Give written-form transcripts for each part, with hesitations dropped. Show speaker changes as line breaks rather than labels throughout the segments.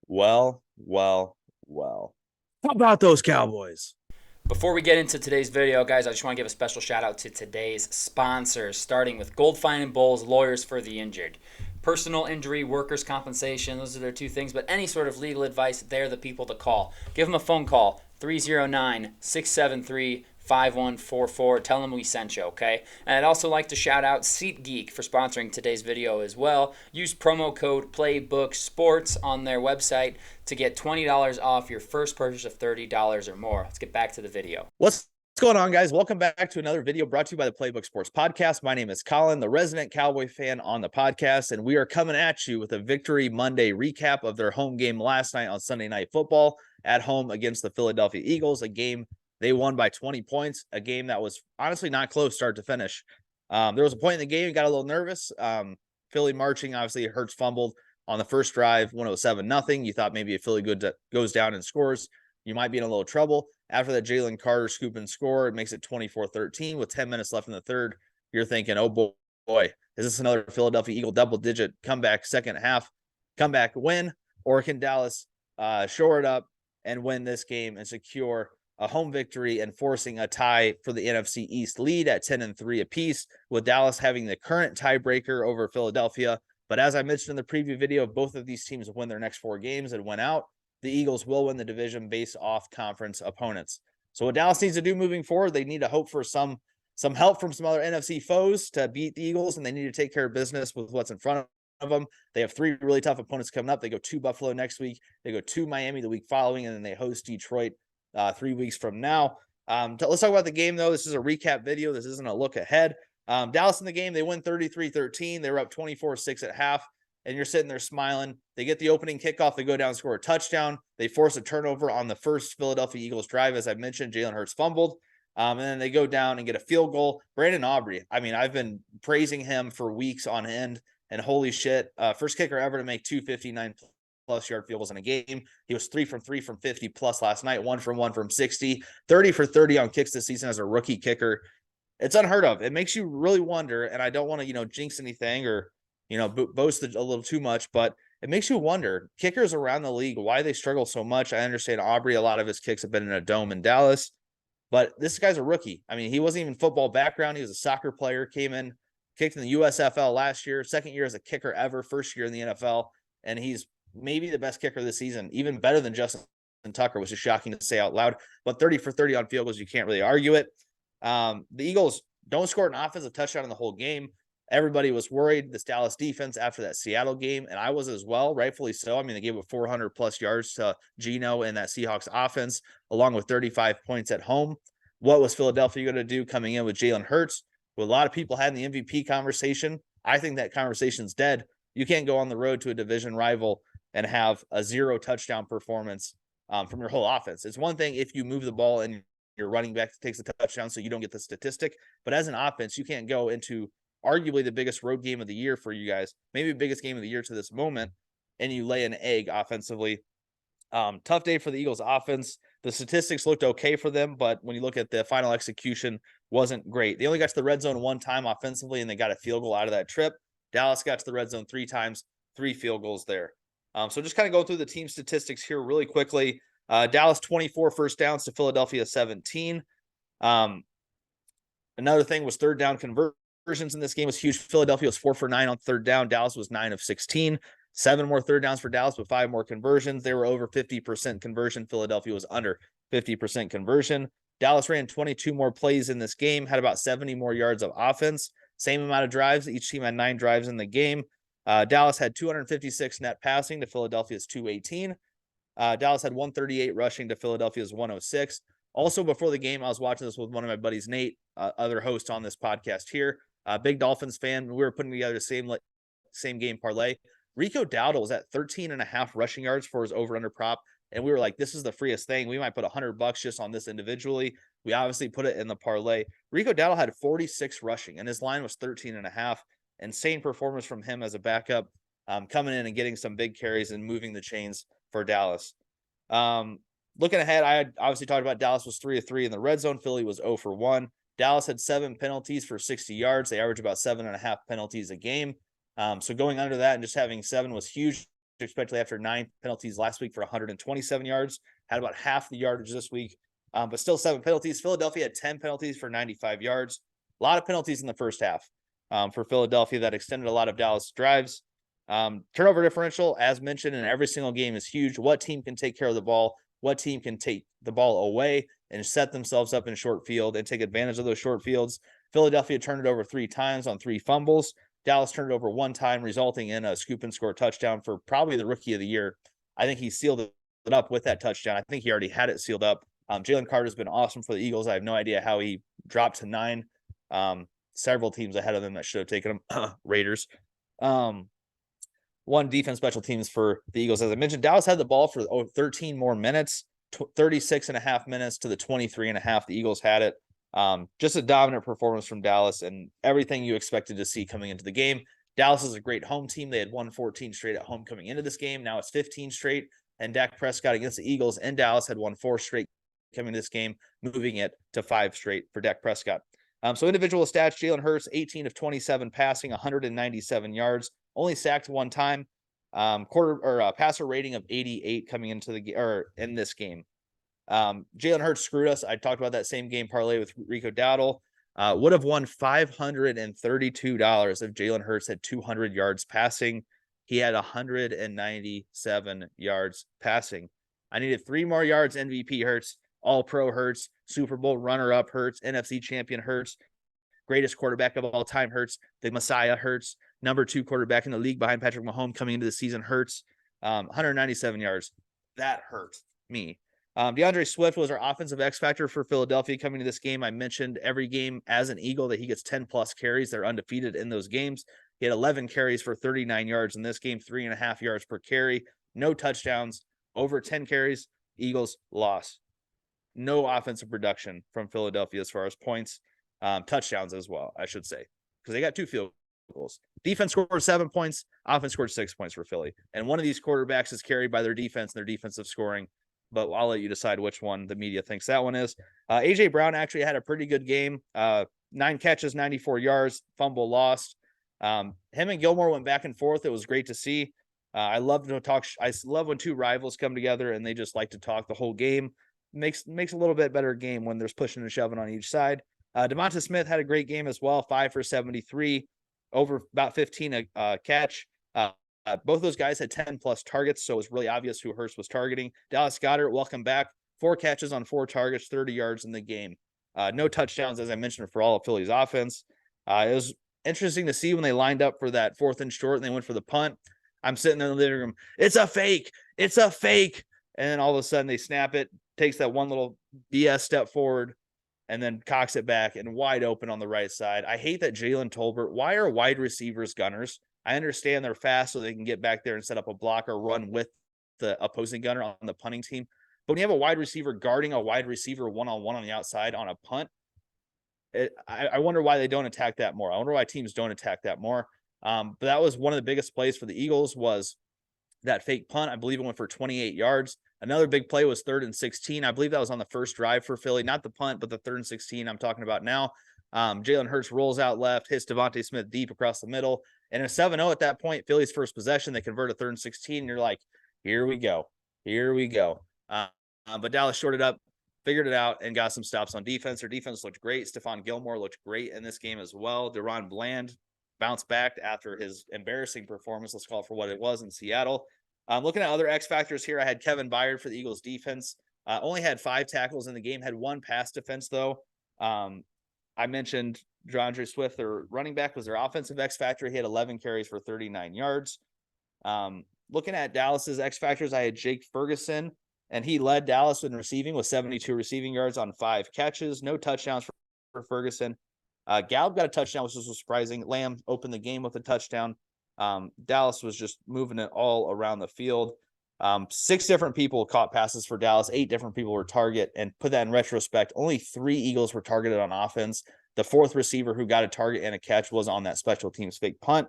Well, well, well. How about those Cowboys?
Before we get into today's video, guys, I just want to give a special shout out to today's sponsors, starting with Gold Fine and Bowles, lawyers for the injured. Personal injury, workers' compensation, those are their two things, but any sort of legal advice, they're the people to call. Give them a phone call, 309 673 5144. Tell them we sent you, okay? And I'd also like to shout out SeatGeek for sponsoring today's video as well. Use promo code PLAYBOOKSPORTS on their website to get $20 off your first purchase of $30 or more. Let's get back to the video.
What's going on, guys? Welcome back to another video brought to you by the Playbook Sports Podcast. My name is Colin, the resident Cowboy fan on the podcast, and we are coming at you with a Victory Monday recap of their home game last night on Sunday Night Football at home against the Philadelphia Eagles, a game they won by 20 points, a game that was honestly not close start to finish. There was a point in the game you got a little nervous. Philly marching, obviously, Hurts fumbled on the first drive when it was 7-0. You thought maybe if Philly goes down and scores, you might be in a little trouble. After that Jalen Carter scoop and score, it makes it 24-13 with 10 minutes left in the third. You're thinking, oh boy, is this another Philadelphia Eagle double-digit comeback second half comeback win, or can Dallas shore it up and win this game and secure a home victory and forcing a tie for the NFC East lead at 10-3 apiece, with Dallas having the current tiebreaker over Philadelphia. But as I mentioned in the preview video, both of these teams win their next 4 games and win out. The Eagles will win the division based off conference opponents. So what Dallas needs to do moving forward, they need to hope for some help from some other NFC foes to beat the Eagles, and they need to take care of business with what's in front of them. They have 3 really tough opponents coming up. They go to Buffalo next week. They go to Miami the week following, and then they host Detroit 3 weeks from now. Let's talk about the game, though. This is a recap video. This isn't a look ahead. Dallas in the game, they win 33-13. They were up 24-6 at half, and you're sitting there smiling. They get the opening kickoff. They go down and score a touchdown. They force a turnover on the first Philadelphia Eagles drive. As I mentioned, Jalen Hurts fumbled. And then they go down and get a field goal. Brandon Aubrey, I mean, I've been praising him for weeks on end, and holy shit, first kicker ever to make 259 plus yard field goals in a game. He was 3 from 3 from 50 plus last night, 1 from 1 from 60, 30 for 30 on kicks this season as a rookie kicker. It's unheard of. It makes you really wonder, and I don't want to, jinx anything or, boast a little too much, but it makes you wonder, kickers around the league, why they struggle so much. I understand Aubrey, a lot of his kicks have been in a dome in Dallas, but this guy's a rookie. I mean, he wasn't even football background. He was a soccer player, came in, kicked in the USFL last year, second year as a kicker ever, first year in the NFL, and he's maybe the best kicker this season, even better than Justin Tucker, which is shocking to say out loud. But 30 for 30 on field goals, you can't really argue it. The Eagles don't score an offensive touchdown in the whole game. Everybody was worried, this Dallas defense, after that Seattle game, and I was as well, rightfully so. I mean, they gave up 400 plus yards to Geno and that Seahawks offense, along with 35 points at home. What was Philadelphia going to do coming in with Jalen Hurts, who a lot of people had in the MVP conversation? I think that conversation's dead. You can't go on the road to a division rival and have a 0 touchdown performance from your whole offense. It's one thing if you move the ball and your running back takes a touchdown so you don't get the statistic, but as an offense, you can't go into arguably the biggest road game of the year for you guys, maybe the biggest game of the year to this moment, and you lay an egg offensively. Tough day for the Eagles offense. The statistics looked okay for them, but when you look at the final execution, wasn't great. They only got to the red zone 1 time offensively, and they got a field goal out of that trip. Dallas got to the red zone 3 times, 3 field goals there. So just kind of go through the team statistics here really quickly. Dallas 24 first downs to Philadelphia 17. Another thing was third down conversions in this game was huge. Philadelphia was 4 for 9 on third down. Dallas was 9 of 16. 7 more third downs for Dallas, but 5 more conversions. They were over 50% conversion. Philadelphia was under 50% conversion. Dallas ran 22 more plays in this game, had about 70 more yards of offense. Same amount of drives. Each team had 9 drives in the game. Dallas had 256 net passing to Philadelphia's 218. Dallas had 138 rushing to Philadelphia's 106. Also, before the game, I was watching this with one of my buddies, Nate, other host on this podcast here. Big Dolphins fan. We were putting together the same game parlay. Rico Dowdle was at 13.5 rushing yards for his over-under prop. And we were like, this is the freest thing. We might put $100 just on this individually. We obviously put it in the parlay. Rico Dowdle had 46 rushing, and his line was 13.5. Insane performance from him as a backup, coming in and getting some big carries and moving the chains for Dallas. Looking ahead, I had obviously talked about Dallas was 3 of 3 in the red zone. Philly was 0 for 1. Dallas had 7 penalties for 60 yards. They average about 7.5 penalties a game. So going under that and just having 7 was huge. especially after 9 penalties last week for 127 yards, had about half the yardage this week, but still 7 penalties. Philadelphia had 10 penalties for 95 yards. A lot of penalties in the first half for Philadelphia that extended a lot of Dallas drives. Turnover differential, as mentioned in every single game, is huge. What team can take care of the ball? What team can take the ball away and set themselves up in short field and take advantage of those short fields? Philadelphia turned it over 3 times on 3 fumbles. Dallas turned it over 1 time, resulting in a scoop and score touchdown for probably the rookie of the year. I think he sealed it up with that touchdown. I think he already had it sealed up. Jalen Carter's been awesome for the Eagles. I have no idea how he dropped to 9. Several teams ahead of them that should have taken him. Raiders. One defense special teams for the Eagles. As I mentioned, Dallas had the ball for 13 more minutes, 36 and a half minutes to the 23 and a half. The Eagles had it. Just a dominant performance from Dallas and everything you expected to see coming into the game. Dallas is a great home team. They had won 14 straight at home coming into this game. Now it's 15 straight. And Dak Prescott against the Eagles and Dallas had won 4 straight coming to this game, moving it to 5 straight for Dak Prescott. So individual stats, Jalen Hurts, 18 of 27 passing, 197 yards, only sacked 1 time. Passer rating of 88 coming into in this game. Jalen Hurts screwed us. I talked about that same game parlay with Rico Dowdle. Would have won $532 if Jalen Hurts had 200 yards passing. He had 197 yards passing. I needed 3 more yards. MVP Hurts, All-Pro Hurts, Super Bowl runner-up Hurts, NFC champion Hurts, greatest quarterback of all time Hurts, the Messiah Hurts, number 2 quarterback in the league behind Patrick Mahomes coming into the season Hurts, 197 yards. That hurt me. DeAndre Swift was our offensive X factor for Philadelphia coming to this game. I mentioned every game as an Eagle that he gets 10 plus carries. They're undefeated in those games. He had 11 carries for 39 yards in this game, 3.5 yards per carry, no touchdowns, over 10 carries. Eagles lost. No offensive production from Philadelphia as far as points, touchdowns as well, I should say, because they got 2 field goals. Defense scored 7 points. Offense scored 6 points for Philly. And one of these quarterbacks is carried by their defense and their defensive scoring. But I'll let you decide which one the media thinks that one is. A.J. Brown actually had a pretty good game. 9 catches, 94 yards, fumble lost. Him and Gilmore went back and forth. It was great to see. I love to talk. I love when 2 rivals come together and they just like to talk the whole game. Makes a little bit better game when there's pushing and shoving on each side. Devonta Smith had a great game as well. 5 for 73, over about 15 a catch. Both those guys had 10 plus targets, so it was really obvious who Hurst was targeting. Dallas Goedert, welcome back. 4 catches on 4 targets, 30 yards in the game. No touchdowns, as I mentioned, for all of Philly's offense. It was interesting to see when they lined up for that 4th and short and they went for the punt. I'm sitting in the living room. It's a fake. It's a fake. And then all of a sudden they snap it, takes that one little BS step forward, and then cocks it back and wide open on the right side. I hate that Jalen Tolbert. Why are wide receivers gunners? I understand they're fast so they can get back there and set up a block or run with the opposing gunner on the punting team. But when you have a wide receiver guarding a wide receiver one-on-one on the outside on a punt, I wonder why they don't attack that more. I wonder why teams don't attack that more. But that was one of the biggest plays for the Eagles was that fake punt. I believe it went for 28 yards. Another big play was 3rd and 16. I believe that was on the first drive for Philly, not the punt, but the 3rd and 16 I'm talking about now. Jalen Hurts rolls out left, hits Devonta Smith deep across the middle. And a 7-0 at that point, Philly's first possession, they convert a 3rd and 16. And you're like, here we go. Here we go. But Dallas shorted up, figured it out, and got some stops on defense. Their defense looked great. Stephon Gilmore looked great in this game as well. Deron Bland bounced back after his embarrassing performance, let's call it for what it was, in Seattle. Looking at other X factors here, I had Kevin Byard for the Eagles defense. Only had 5 tackles in the game, had 1 pass defense, though. I mentioned DeAndre Swift, their running back, was their offensive X factor. He had 11 carries for 39 yards. Looking at Dallas's X factors, I had Jake Ferguson, and he led Dallas in receiving with 72 receiving yards on 5 catches. No touchdowns for Ferguson. Gallup got a touchdown, which was surprising. Lamb opened the game with a touchdown. Dallas was just moving it all around the field. 6 different people caught passes for Dallas. 8 different people were target. And put that in retrospect, only 3 Eagles were targeted on offense. The 4th receiver who got a target and a catch was on that special teams fake punt.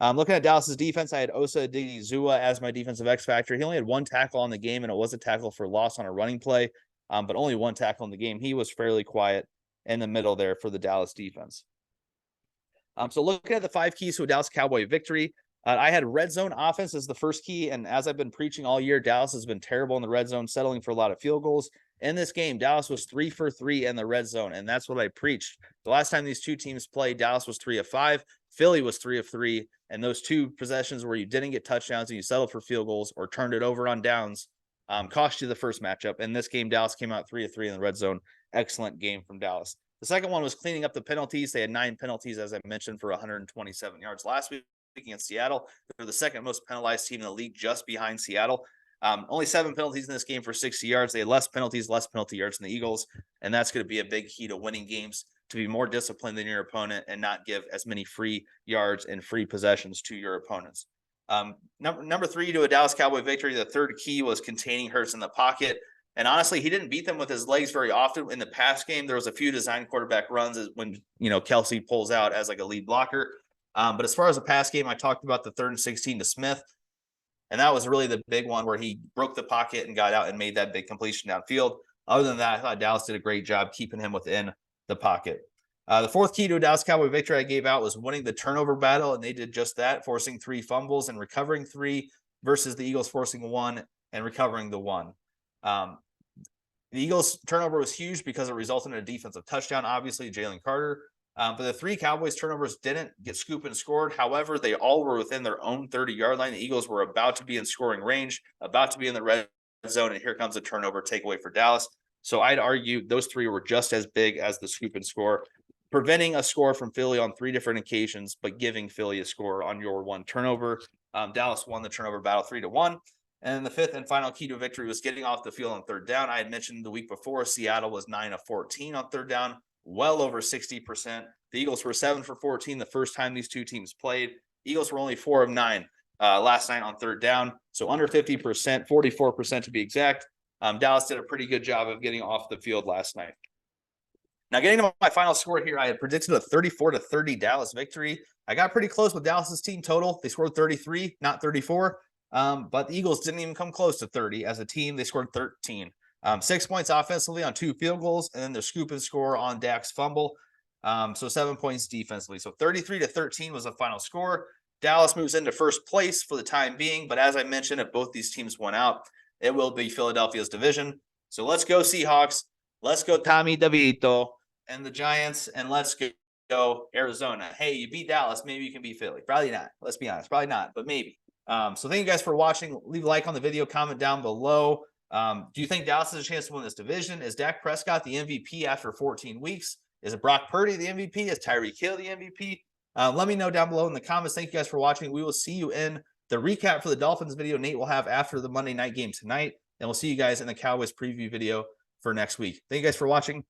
Looking at Dallas's defense, I had Osa Odighizuwa as my defensive X factor. He only had 1 tackle on the game, and it was a tackle for loss on a running play, but only 1 tackle in the game. He was fairly quiet in the middle there for the Dallas defense. So looking at the 5 keys to a Dallas Cowboy victory, I had red zone offense as the first key, and as I've been preaching all year, Dallas has been terrible in the red zone, settling for a lot of field goals. In this game, Dallas was 3 for 3 in the red zone, and that's what I preached. The last time these two teams played, Dallas was 3 of 5, Philly was 3 of 3, and those two possessions where you didn't get touchdowns and you settled for field goals or turned it over on downs cost you the first matchup. In this game, Dallas came out 3 of 3 in the red zone. Excellent game from Dallas. The second one was cleaning up the penalties. They had 9 penalties, as I mentioned, for 127 yards last week against Seattle. They're the second most penalized team in the league, just behind Seattle. Only 7 penalties in this game for 60 yards. They had less penalties, less penalty yards than the Eagles, and that's going to be a big key to winning games, to be more disciplined than your opponent and not give as many free yards and free possessions to your opponents. Number 3 to a Dallas Cowboy victory, the third key was containing Hurts in the pocket. And honestly, he didn't beat them with his legs very often. In the pass game, there was a few design quarterback runs when, Kelsey pulls out as like a lead blocker. But as far as the pass game, I talked about the 3rd and 16 to Smith. And that was really the big one where he broke the pocket and got out and made that big completion downfield. Other than that, I thought Dallas did a great job keeping him within the pocket. The fourth key to a Dallas Cowboy victory I gave out was winning the turnover battle, and they did just that, forcing 3 fumbles and recovering 3 versus the Eagles forcing 1 and recovering the 1. The Eagles' turnover was huge because it resulted in a defensive touchdown, obviously, Jalen Carter. But the 3 Cowboys turnovers didn't get scooped and scored. However, they all were within their own 30-yard line. The Eagles were about to be in scoring range, about to be in the red zone, and here comes a turnover takeaway for Dallas. So I'd argue those 3 were just as big as the scoop and score, preventing a score from Philly on 3 different occasions, but giving Philly a score on your 1 turnover. Dallas won the turnover battle 3-1. And the 5th and final key to victory was getting off the field on 3rd down. I had mentioned the week before, Seattle was 9 of 14 on 3rd down, well over 60%. The Eagles were 7 for 14 the first time these two teams played. Eagles were only 4 of 9 last night on 3rd down, so under 50%, 44% to be exact. Dallas did a pretty good job of getting off the field last night. Now, getting to my final score here, I had predicted a 34-30 Dallas victory. I got pretty close with Dallas's team total. They scored 33, not 34. But the Eagles didn't even come close to 30. As a team, they scored 13. 6 points offensively on 2 field goals, and then the scoop and score on Dak's fumble. So 7 points defensively. So 33-13 was the final score. Dallas moves into first place for the time being. But as I mentioned, if both these teams went out, it will be Philadelphia's division. So let's go Seahawks. Let's go Tommy DeVito and the Giants. And let's go Arizona. Hey, you beat Dallas. Maybe you can beat Philly. Probably not. Let's be honest. Probably not, but maybe. So thank you guys for watching. Leave a like on the video, comment down below. Do you think Dallas has a chance to win this division? Is Dak Prescott the MVP after 14 weeks? Is it Brock Purdy the MVP? Is Tyreek Hill the MVP? Let me know down below in the comments. Thank you guys for watching. We will see you in the recap for the Dolphins video Nate will have after the Monday night game tonight. And we'll see you guys in the Cowboys preview video for next week. Thank you guys for watching.